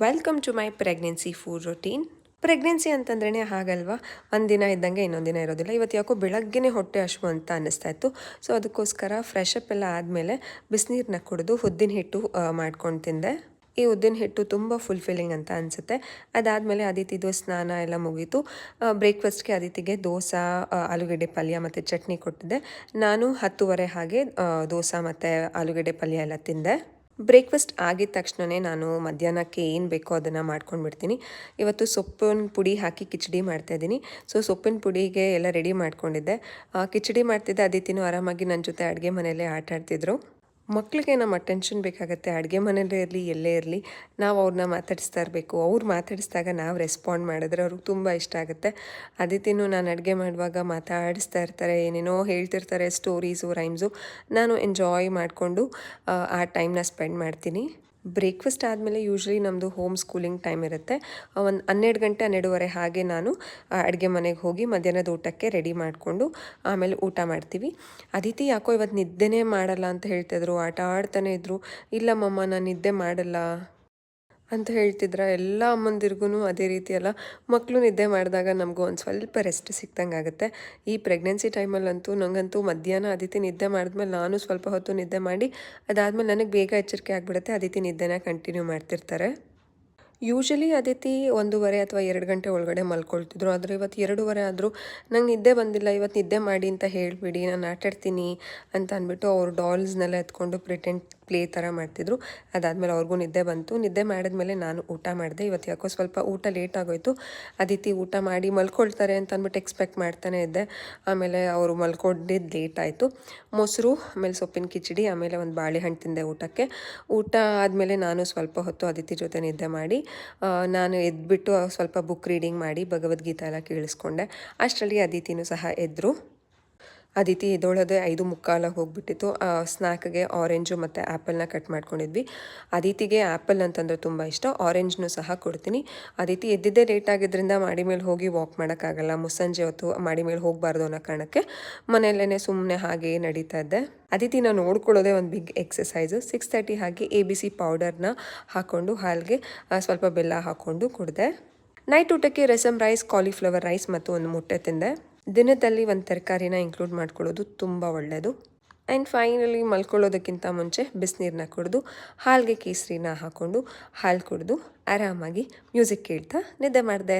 Welcome to my pregnancy food routine. Pregnancy ಅಂತಂದ್ರೇ ಹಾಗಲ್ವಾ, ಒಂದಿನ ಇದ್ದಂಗೆ ಇನ್ನೊಂದಿನ ಇರೋದಿಲ್ಲ. ಇವತ್ತು ಯಾಕೋ ಬೆಳಗ್ಗೆನೇ ಹೊಟ್ಟೆ ಹಶ್ವು ಅಂತ ಅನ್ನಿಸ್ತಾ ಇತ್ತು. ಸೊ ಅದಕ್ಕೋಸ್ಕರ ಫ್ರೆಶ್ ಅಪ್ ಎಲ್ಲ ಆದಮೇಲೆ ಬಿಸಿನೀರನ್ನ ಕುಡಿದು ಉದ್ದಿನ ಹಿಟ್ಟು ಮಾಡ್ಕೊಂಡು ತಿಂದೆ. ಈ ಉದ್ದಿನ ಹಿಟ್ಟು ತುಂಬ ಫುಲ್ಫಿಲ್ಲಿಂಗ್ ಅಂತ ಅನಿಸುತ್ತೆ. ಅದಾದಮೇಲೆ ಅದಿತಿದು ಸ್ನಾನ ಎಲ್ಲ ಮುಗೀತು. ಬ್ರೇಕ್ಫಾಸ್ಟ್ಗೆ ಅದಿತಿಗೆ ದೋಸೆ, ಆಲೂಗಡ್ಡೆ ಪಲ್ಯ ಮತ್ತು ಚಟ್ನಿ ಕೊಟ್ಟಿದ್ದೆ. ನಾನು 10:30 ಹಾಗೆ ದೋಸೆ ಮತ್ತು ಆಲೂಗಡ್ಡೆ ಪಲ್ಯ ಎಲ್ಲ ತಿಂದೆ. ಬ್ರೇಕ್ಫಾಸ್ಟ್ ಆಗಿದ ತಕ್ಷಣವೇ ನಾನು ಮಧ್ಯಾಹ್ನಕ್ಕೆ ಏನು ಬೇಕೋ ಅದನ್ನು ಮಾಡ್ಕೊಂಡು ಇವತ್ತು ಸೊಪ್ಪಿನ ಪುಡಿ ಹಾಕಿ ಕಿಚಡಿ ಮಾಡ್ತಾಯಿದ್ದೀನಿ. ಸೊ ಸೊಪ್ಪಿನ ಪುಡಿಗೆ ಎಲ್ಲ ರೆಡಿ ಮಾಡ್ಕೊಂಡಿದ್ದೆ. ಕಿಚಡಿ ಮಾಡ್ತಿದ್ದೆ. ಅದಿತಿನೂ ಆರಾಮಾಗಿ ನನ್ನ ಜೊತೆ ಅಡುಗೆ ಮನೆಯಲ್ಲೇ ಆಟ ಆಡ್ತಿದ್ರು. ಮಕ್ಕಳಿಗೆ ನಮ್ಮ ಅಟೆನ್ಷನ್ ಬೇಕಾಗುತ್ತೆ. ಅಡುಗೆ ಮನೆಯಲ್ಲೇ ಇರಲಿ, ಎಲ್ಲೇ ಇರಲಿ, ನಾವು ಅವ್ರನ್ನ ಮಾತಾಡಿಸ್ತಾ ಇರಬೇಕು. ಅವ್ರು ಮಾತಾಡಿಸಿದಾಗ ನಾವು ರೆಸ್ಪಾಂಡ್ ಮಾಡಿದ್ರೆ ಅವ್ರಿಗೆ ತುಂಬ ಇಷ್ಟ ಆಗುತ್ತೆ. ಅದಿತಿನೂ ನಾನು ಅಡುಗೆ ಮಾಡುವಾಗ ಮಾತಾಡಿಸ್ತಾ ಇರ್ತಾರೆ, ಏನೇನೋ ಹೇಳ್ತಿರ್ತಾರೆ, ಸ್ಟೋರೀಸು, ರೈಮ್ಸು. ನಾನು ಎಂಜಾಯ್ ಮಾಡಿಕೊಂಡು ಆ ಟೈಮ್ನ ಸ್ಪೆಂಡ್ ಮಾಡ್ತೀನಿ. ಬ್ರೇಕ್ಫಾಸ್ಟ್ ಆದಮೇಲೆ ಯೂಶ್ವಲಿ ನಮ್ಮದು ಹೋಮ್ ಸ್ಕೂಲಿಂಗ್ ಟೈಮ್ ಇರುತ್ತೆ. ಒಂದು 12 ಗಂಟೆ 12:30 ಹಾಗೆ ನಾನು ಅಡುಗೆ ಮನೆಗೆ ಹೋಗಿ ಮಧ್ಯಾಹ್ನದ ಊಟಕ್ಕೆ ರೆಡಿ ಮಾಡಿಕೊಂಡು ಆಮೇಲೆ ಊಟ ಮಾಡ್ತೀವಿ. ಅದಿತಿ ಯಾಕೋ ಇವತ್ತು ನಿದ್ದೆನೇ ಮಾಡಲ್ಲ ಅಂತ ಹೇಳ್ತಿದ್ರು, ಆಟ ಆಡ್ತಾನೆ ಇದ್ದರು. ಇಲ್ಲ ಮಮ್ಮ, ನಾನು ನಿದ್ದೆ ಮಾಡಲ್ಲ ಅಂತ ಹೇಳ್ತಿದ್ರ. ಎಲ್ಲ ಅಮ್ಮಂದಿರಿಗೂ ಅದೇ ರೀತಿ ಅಲ್ಲ, ಮಕ್ಕಳು ನಿದ್ದೆ ಮಾಡಿದಾಗ ನಮಗೂ ಒಂದು ಸ್ವಲ್ಪ ರೆಸ್ಟ್ ಸಿಕ್ತಂಗೆ ಆಗುತ್ತೆ. ಈ ಪ್ರೆಗ್ನೆನ್ಸಿ ಟೈಮಲ್ಲಂತೂ ನನಗಂತೂ ಮಧ್ಯಾಹ್ನ ಅದಿತಿ ನಿದ್ದೆ ಮಾಡಿದ್ಮೇಲೆ ನಾನು ಸ್ವಲ್ಪ ಹೊತ್ತು ನಿದ್ದೆ ಮಾಡಿ ಅದಾದಮೇಲೆ ನನಗೆ ಬೇಗ ಎಚ್ಚರಿಕೆ ಆಗಿಬಿಡುತ್ತೆ. ಅದಿತಿ ನಿದ್ದೆನ ಕಂಟಿನ್ಯೂ ಮಾಡ್ತಿರ್ತಾರೆ. ಯೂಶಲಿ ಅದಿತಿ 1:30 ಅಥವಾ 2 ಗಂಟೆ ಒಳಗಡೆ ಮಲ್ಕೊಳ್ತಿದ್ರು. ಆದರೆ ಇವತ್ತು 2:30 ಆದರೂ ನಂಗೆ ನಿದ್ದೆ ಬಂದಿಲ್ಲ, ಇವತ್ತು ನಿದ್ದೆ ಮಾಡಿ ಅಂತ ಹೇಳಿಬಿಡಿ, ನಾನು ಆಟಾಡ್ತೀನಿ ಅಂತ ಅಂದ್ಬಿಟ್ಟು ಅವ್ರು ಡಾಲ್ಸ್ನೆಲ್ಲ ಎತ್ಕೊಂಡು ಪ್ರಿಟೆಂಡ್ ಪ್ಲೇ ಥರ ಮಾಡ್ತಿದ್ರು. ಅದಾದಮೇಲೆ ಅವ್ರಿಗೂ ನಿದ್ದೆ ಬಂತು. ನಿದ್ದೆ ಮಾಡಿದ್ಮೇಲೆ ನಾನು ಊಟ ಮಾಡಿದೆ. ಇವತ್ತು ಯಾಕೋ ಸ್ವಲ್ಪ ಊಟ ಲೇಟ್ ಆಗೋಯಿತು. ಅದಿತಿ ಊಟ ಮಾಡಿ ಮಲ್ಕೊಳ್ತಾರೆ ಅಂತ ಅಂದ್ಬಿಟ್ಟು ಎಕ್ಸ್ಪೆಕ್ಟ್ ಮಾಡ್ತಾನೆ ಇದ್ದೆ. ಆಮೇಲೆ ಅವರು ಮಲ್ಕೊಂಡಿದ್ದು ಲೇಟ್ ಆಯಿತು. ಮೊಸರು, ಆಮೇಲೆ ಸೊಪ್ಪಿನ ಕಿಚಡಿ, ಆಮೇಲೆ ಒಂದು ಬಾಳೆಹಣ್ಣು ತಿಂದೆ ಊಟಕ್ಕೆ. ಊಟ ಆದಮೇಲೆ ನಾನು ಸ್ವಲ್ಪ ಹೊತ್ತು ಅದಿತಿ ಜೊತೆ ನಿದ್ದೆ ಮಾಡಿ ನಾನು ಎದ್ಬಿಟ್ಟು ಸ್ವಲ್ಪ ಬುಕ್ ರೀಡಿಂಗ್ ಮಾಡಿ ಭಗವದ್ಗೀತೆ ಎಲ್ಲ ಕೇಳಿಸ್ಕೊಂಡೆ. ಅಷ್ಟರಲ್ಲಿ ಅದಿತಿನೂ ಸಹ ಎದ್ದರು. ಅದಿತಿ ಎದ್ದೊಳದೆ 5:45 ಹೋಗಿಬಿಟ್ಟಿತ್ತು. ಸ್ನ್ಯಾಕ್ಗೆ ಆರೆಂಜು ಮತ್ತು ಆ್ಯಪಲ್ನ ಕಟ್ ಮಾಡ್ಕೊಂಡಿದ್ವಿ. ಅದಿತಿಗೆ ಆ್ಯಪಲ್ ಅಂತಂದರೆ ತುಂಬ ಇಷ್ಟ. ಆರೆಂಜ್ನೂ ಸಹ ಕೊಡ್ತೀನಿ. ಅದಿತಿ ಎದ್ದಿದ್ದೇ ಲೇಟ್ ಆಗಿದ್ದರಿಂದ ಮಾಡಿ ಮೇಲೆ ಹೋಗಿ ವಾಕ್ ಮಾಡೋಕ್ಕಾಗಲ್ಲ. ಮುಸ್ಸಂಜೆ ಹೊತ್ತು ಮಾಡಿ ಮೇಲೆ ಹೋಗಬಾರ್ದು ಅನ್ನೋ ಕಾರಣಕ್ಕೆ ಮನೆಯಲ್ಲೇ ಸುಮ್ಮನೆ ಹಾಗೆ ನಡೀತಾ ಇದ್ದೆ. ಅದಿತಿನ ನೋಡ್ಕೊಳ್ಳೋದೇ ಒಂದು ಬಿಗ್ ಎಕ್ಸಸೈಸು. 6:30 ಹಾಗೆ ABC ಪೌಡರ್ನ ಹಾಕ್ಕೊಂಡು ಹಾಲಿಗೆ ಸ್ವಲ್ಪ ಬೆಲ್ಲ ಹಾಕ್ಕೊಂಡು ಕುಡಿದೆ. ನೈಟ್ ಊಟಕ್ಕೆ ರಸಮ್ ರೈಸ್, ಕಾಲಿಫ್ಲವರ್ ರೈಸ್ ಮತ್ತು ಒಂದು ಮೊಟ್ಟೆ ತಿಂದೆ. ದಿನದಲ್ಲಿ ಒಂದು ತರಕಾರಿನ ಇನ್ಕ್ಲೂಡ್ ಮಾಡ್ಕೊಳ್ಳೋದು ತುಂಬ ಒಳ್ಳೆಯದು. ಆ್ಯಂಡ್ ಫೈನಲಿ ಮಲ್ಕೊಳ್ಳೋದಕ್ಕಿಂತ ಮುಂಚೆ ಬಿಸಿನೀರನ್ನ ಕುಡಿದು ಹಾಲಿಗೆ ಕೇಸರಿನ ಹಾಕ್ಕೊಂಡು ಹಾಲು ಕುಡಿದು ಆರಾಮಾಗಿ ಮ್ಯೂಸಿಕ್ ಕೇಳ್ತಾ ನಿದ್ದೆ ಮಾಡಿದೆ.